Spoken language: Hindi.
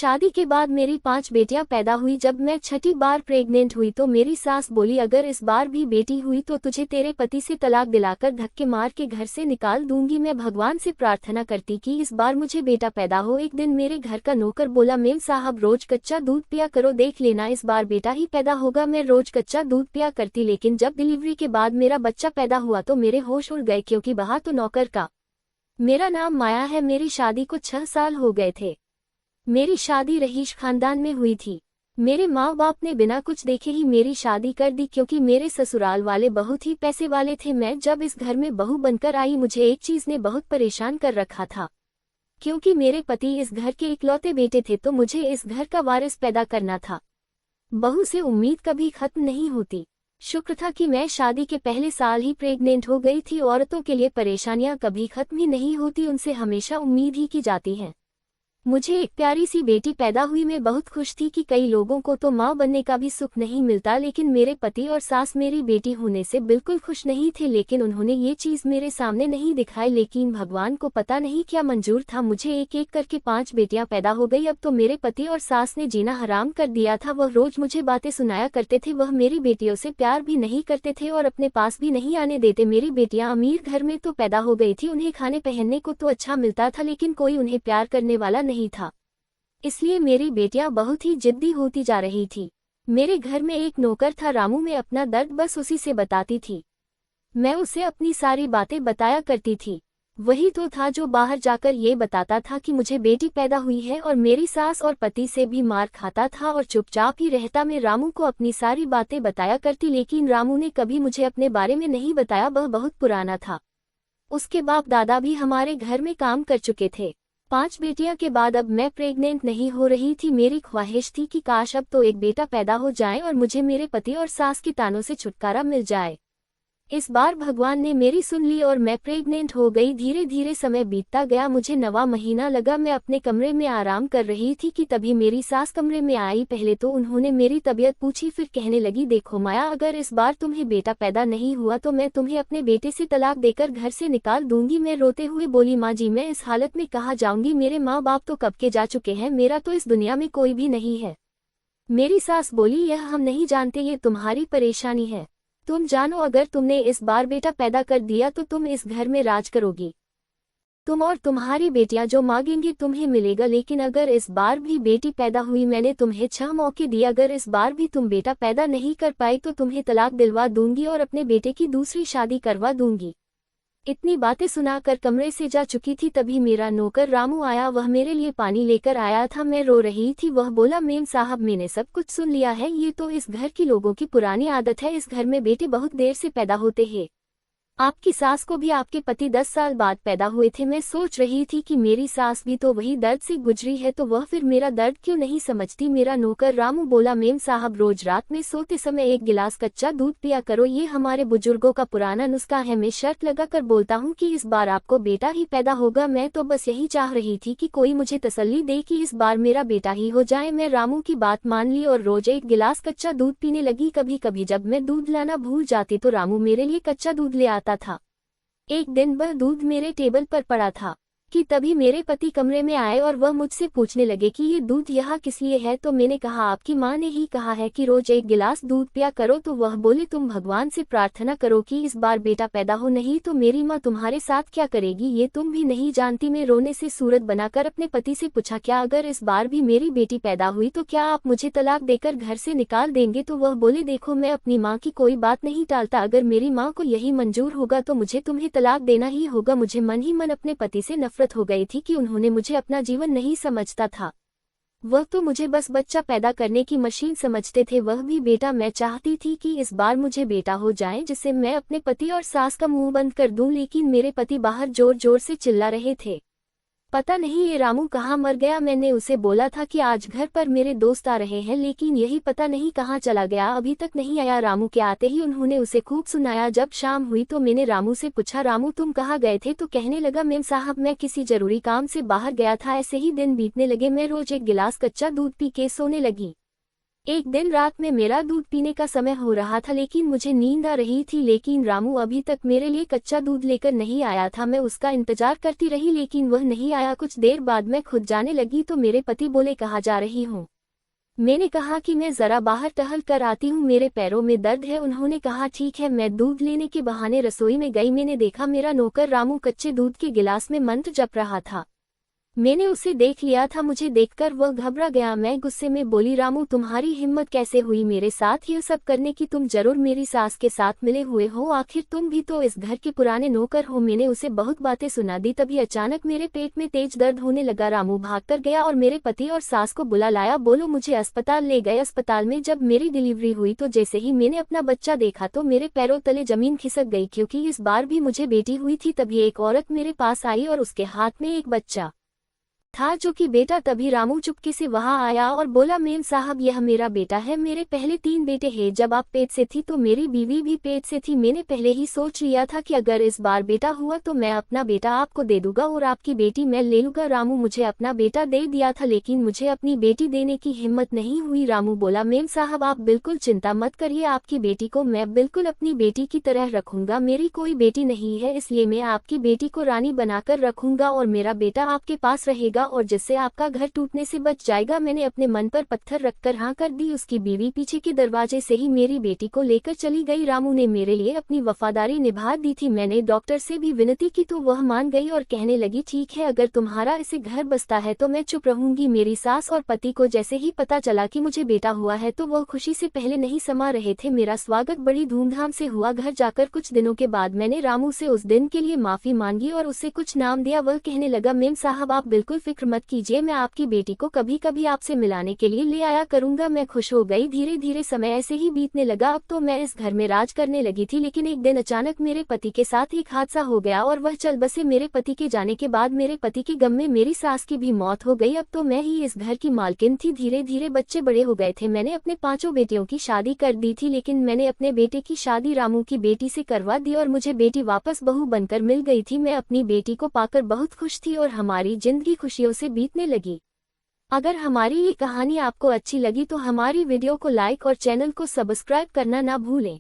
शादी के बाद मेरी 5 बेटियां पैदा हुई। जब मैं छठी बार प्रेग्नेंट हुई तो मेरी सास बोली, अगर इस बार भी बेटी हुई तो तुझे तेरे पति से तलाक दिलाकर धक्के मार के घर से निकाल दूंगी। मैं भगवान से प्रार्थना करती कि इस बार मुझे बेटा पैदा हो। एक दिन मेरे घर का नौकर बोला, मेम साहब रोज कच्चा दूध पिया करो, देख लेना इस बार बेटा ही पैदा होगा। मैं रोज कच्चा दूध पिया करती, लेकिन जब डिलीवरी के बाद मेरा बच्चा पैदा हुआ तो मेरे होश उड़ गए, क्योंकि बाहर तो नौकर का। मेरा नाम माया है। मेरी शादी को 6 साल हो गए थे। मेरी शादी रहीश खानदान में हुई थी। मेरे माँ बाप ने बिना कुछ देखे ही मेरी शादी कर दी, क्योंकि मेरे ससुराल वाले बहुत ही पैसे वाले थे। मैं जब इस घर में बहू बनकर आई, मुझे एक चीज ने बहुत परेशान कर रखा था, क्योंकि मेरे पति इस घर के इकलौते बेटे थे, तो मुझे इस घर का वारिस पैदा करना था। बहू से उम्मीद कभी खत्म नहीं होती। शुक्र था कि मैं शादी के पहले साल ही प्रेग्नेंट हो गई थी। औरतों के लिए परेशानियां कभी खत्म ही नहीं होती, उनसे हमेशा उम्मीद ही की जाती है। मुझे एक प्यारी सी बेटी पैदा हुई। मैं बहुत खुश थी कि कई लोगों को तो माँ बनने का भी सुख नहीं मिलता, लेकिन मेरे पति और सास मेरी बेटी होने से बिल्कुल खुश नहीं थे। लेकिन उन्होंने ये चीज मेरे सामने नहीं दिखाई। लेकिन भगवान को पता नहीं क्या मंजूर था, मुझे एक एक करके 5 बेटियां पैदा हो गई। अब तो मेरे पति और सास ने जीना हराम कर दिया था। वह रोज मुझे बातें सुनाया करते थे। वह मेरी बेटियों से प्यार भी नहीं करते थे और अपने पास भी नहीं आने देते। मेरी बेटियां अमीर घर में तो पैदा हो गई थी, उन्हें खाने पहनने को तो अच्छा मिलता था, लेकिन कोई उन्हें प्यार करने वाला नहीं था। इसलिए मेरी बेटियां बहुत ही जिद्दी होती जा रही थी। मेरे घर में एक नौकर था रामू। मैं अपना दर्द बस उसी से बताती थी। मैं उसे अपनी सारी बातें बताया करती थी। वही तो था जो बाहर जाकर ये बताता था कि मुझे बेटी पैदा हुई है, और मेरी सास और पति से भी मार खाता था और चुपचाप ही रहता। मैं रामू को अपनी सारी बातें बताया करती, लेकिन रामू ने कभी मुझे अपने बारे में नहीं बताया। वह बहुत पुराना था। उसके बाप दादा भी हमारे घर में काम कर चुके थे। 5 बेटियां के बाद अब मैं प्रेग्नेंट नहीं हो रही थी। मेरी ख्वाहिश थी कि काश अब तो एक बेटा पैदा हो जाए और मुझे मेरे पति और सास की तानों से छुटकारा मिल जाए। इस बार भगवान ने मेरी सुन ली और मैं प्रेग्नेंट हो गई। धीरे धीरे समय बीतता गया। मुझे 9वां महीना लगा। मैं अपने कमरे में आराम कर रही थी कि तभी मेरी सास कमरे में आई। पहले तो उन्होंने मेरी तबीयत पूछी, फिर कहने लगी, देखो माया, अगर इस बार तुम्हें बेटा पैदा नहीं हुआ तो मैं तुम्हें अपने बेटे से तलाक देकर घर से निकाल दूंगी। मैं रोते हुए बोली, माँ जी, मैं इस हालत में कहाँ जाऊंगी? मेरे माँ बाप तो कब के जा चुके हैं, मेरा तो इस दुनिया में कोई भी नहीं है। मेरी सास बोली, यह हम नहीं जानते, ये तुम्हारी परेशानी है। तुम जानो, अगर तुमने इस बार बेटा पैदा कर दिया तो तुम इस घर में राज करोगी। तुम और तुम्हारी बेटियां जो मांगेंगी तुम्हें मिलेगा। लेकिन अगर इस बार भी बेटी पैदा हुई, मैंने तुम्हें 6 मौके दिए, अगर इस बार भी तुम बेटा पैदा नहीं कर पाई तो तुम्हें तलाक दिलवा दूंगी और अपने बेटे की दूसरी शादी करवा दूंगी। इतनी बातें सुनाकर कमरे से जा चुकी थी, तभी मेरा नौकर रामू आया। वह मेरे लिए पानी लेकर आया था। मैं रो रही थी। वह बोला, मेम साहब, मैंने सब कुछ सुन लिया है। ये तो इस घर की लोगों की पुरानी आदत है। इस घर में बेटे बहुत देर से पैदा होते हैं। आपकी सास को भी आपके पति 10 साल बाद पैदा हुए थे। मैं सोच रही थी कि मेरी सास भी तो वही दर्द से गुजरी है, तो वह फिर मेरा दर्द क्यों नहीं समझती। मेरा नौकर रामू बोला, मेम साहब, रोज रात में सोते समय 1 गिलास कच्चा दूध पिया करो, ये हमारे बुजुर्गों का पुराना नुस्खा है। मैं शर्त लगाकर बोलता हूँ कि इस बार आपको बेटा ही पैदा होगा। मैं तो बस यही चाह रही थी कि कोई मुझे तसल्ली दे कि इस बार मेरा बेटा ही हो जाए। मैं रामू की बात मान ली और रोज 1 गिलास कच्चा दूध पीने लगी। कभी कभी जब मैं दूध लाना भूल जाती तो रामू मेरे लिए कच्चा दूध ले आता था। एक दिन वह दूध मेरे टेबल पर पड़ा था कि तभी मेरे पति कमरे में आए और वह मुझसे पूछने लगे कि ये दूध यहाँ किस लिए है। तो मैंने कहा, आपकी माँ ने ही कहा है कि रोज 1 गिलास दूध पिया करो। तो वह बोले, तुम भगवान से प्रार्थना करो कि इस बार बेटा पैदा हो, नहीं तो मेरी माँ तुम्हारे साथ क्या करेगी ये तुम भी नहीं जानती। मैं रोने से सूरत बनाकर अपने पति से पूछा, क्या अगर इस बार भी मेरी बेटी पैदा हुई तो क्या आप मुझे तलाक देकर घर से निकाल देंगे? तो वह बोले, देखो, मैं अपनी माँ की कोई बात नहीं टालता। अगर मेरी माँ को यही मंजूर होगा तो मुझे तुम्हें तलाक देना ही होगा। मुझे मन ही मन अपने पति से नफरत हो गई थी कि उन्होंने मुझे अपना जीवन नहीं समझता था। वह तो मुझे बस बच्चा पैदा करने की मशीन समझते थे, वह भी बेटा। मैं चाहती थी कि इस बार मुझे बेटा हो जाए जिससे मैं अपने पति और सास का मुंह बंद कर दूं, लेकिन मेरे पति बाहर जोर जोर से चिल्ला रहे थे। पता नहीं ये रामू कहाँ मर गया। मैंने उसे बोला था कि आज घर पर मेरे दोस्त आ रहे हैं, लेकिन यही पता नहीं कहाँ चला गया, अभी तक नहीं आया। रामू के आते ही उन्होंने उसे खूब सुनाया। जब शाम हुई तो मैंने रामू से पूछा, रामू तुम कहाँ गए थे? तो कहने लगा, मेम साहब, मैं किसी जरूरी काम से बाहर गया था। ऐसे ही दिन बीतने लगे। मैं रोज 1 गिलास कच्चा दूध पी के सोने लगी। एक दिन रात में मेरा दूध पीने का समय हो रहा था, लेकिन मुझे नींद आ रही थी। लेकिन रामू अभी तक मेरे लिए कच्चा दूध लेकर नहीं आया था। मैं उसका इंतजार करती रही, लेकिन वह नहीं आया। कुछ देर बाद मैं खुद जाने लगी तो मेरे पति बोले, कहाँ जा रही हूँ? मैंने कहा कि मैं जरा बाहर टहल कर आती हूँ, मेरे पैरों में दर्द है। उन्होंने कहा ठीक है। मैं दूध लेने के बहाने रसोई में गई। मैंने देखा मेरा नौकर रामू कच्चे दूध के गिलास में मंत्र जप रहा था। मैंने उसे देख लिया था। मुझे देखकर वह घबरा गया। मैं गुस्से में बोली, रामू तुम्हारी हिम्मत कैसे हुई मेरे साथ यह सब करने की? तुम जरूर मेरी सास के साथ मिले हुए हो, आखिर तुम भी तो इस घर के पुराने नौकर हो। मैंने उसे बहुत बातें सुना दी। तभी अचानक मेरे पेट में तेज दर्द होने लगा। रामू भागकर गया और मेरे पति और सास को बुला लाया। बोलो मुझे अस्पताल ले गए। अस्पताल में जब मेरी डिलीवरी हुई तो जैसे ही मैंने अपना बच्चा देखा तो मेरे पैरों तले जमीन खिसक गई, क्योंकि इस बार भी मुझे बेटी हुई थी। तभी एक औरत मेरे पास आई और उसके हाथ में एक बच्चा था जो कि बेटा। तभी रामू चुपके से वहां आया और बोला, मेम साहब यह मेरा बेटा है। मेरे पहले 3 बेटे हैं। जब आप पेट से थी तो मेरी बीवी भी पेट से थी। मैंने पहले ही सोच लिया था कि अगर इस बार बेटा हुआ तो मैं अपना बेटा आपको दे दूंगा और आपकी बेटी मैं ले लूंगा। रामू मुझे अपना बेटा दे दिया था, लेकिन मुझे अपनी बेटी देने की हिम्मत नहीं हुई। रामू बोला, मेम साहब आप बिल्कुल चिंता मत करिए, आपकी बेटी को मैं बिल्कुल अपनी बेटी की तरह रखूंगा। मेरी कोई बेटी नहीं है, इसलिए मैं आपकी बेटी को रानी बनाकर रखूंगा और मेरा बेटा आपके पास रहेगा और जिससे आपका घर टूटने से बच जाएगा। मैंने अपने मन पर पत्थर रखकर हाँ कर दी। उसकी बीवी पीछे के दरवाजे से ही मेरी बेटी को लेकर चली गई। रामू ने मेरे लिए अपनी वफादारी निभा दी थी। मैंने डॉक्टर से भी विनती की तो वह मान गई और कहने लगी, ठीक है अगर तुम्हारा इसे घर बसता है तो मैं चुप रहूंगी। मेरी सास और पति को जैसे ही पता चला कि मुझे बेटा हुआ है तो वह खुशी से पहले नहीं समा रहे थे। मेरा स्वागत बड़ी धूमधाम से हुआ। घर जाकर कुछ दिनों के बाद मैंने रामू से उस दिन के लिए माफी मांगी और उसे कुछ नाम दिया। वह कहने लगा, मेम साहब आप बिल्कुल फिक्र मत कीजिए, मैं आपकी बेटी को कभी कभी आपसे मिलाने के लिए ले आया करूंगा। मैं खुश हो गई। धीरे धीरे समय ऐसे ही बीतने लगा। अब तो मैं इस घर में राज करने लगी थी, लेकिन एक दिन अचानक मेरे पति के साथ एक हादसा हो गया और वह चल बसे। मेरे पति के जाने के बाद मेरे पति के गम में मेरी सास की भी मौत हो गई। अब तो मैं ही इस घर की मालकिन थी। धीरे धीरे बच्चे बड़े हो गए थे। मैंने अपने 5 बेटियों की शादी कर दी थी, लेकिन मैंने अपने बेटे की शादी रामू की बेटी से करवा दी और मुझे बेटी वापस बहू बनकर मिल गई थी। मैं अपनी बेटी को पाकर बहुत खुश थी और हमारी जिंदगी खुशियों से बीतने लगी। अगर हमारी ये कहानी आपको अच्छी लगी तो हमारी वीडियो को लाइक और चैनल को सब्सक्राइब करना ना भूलें।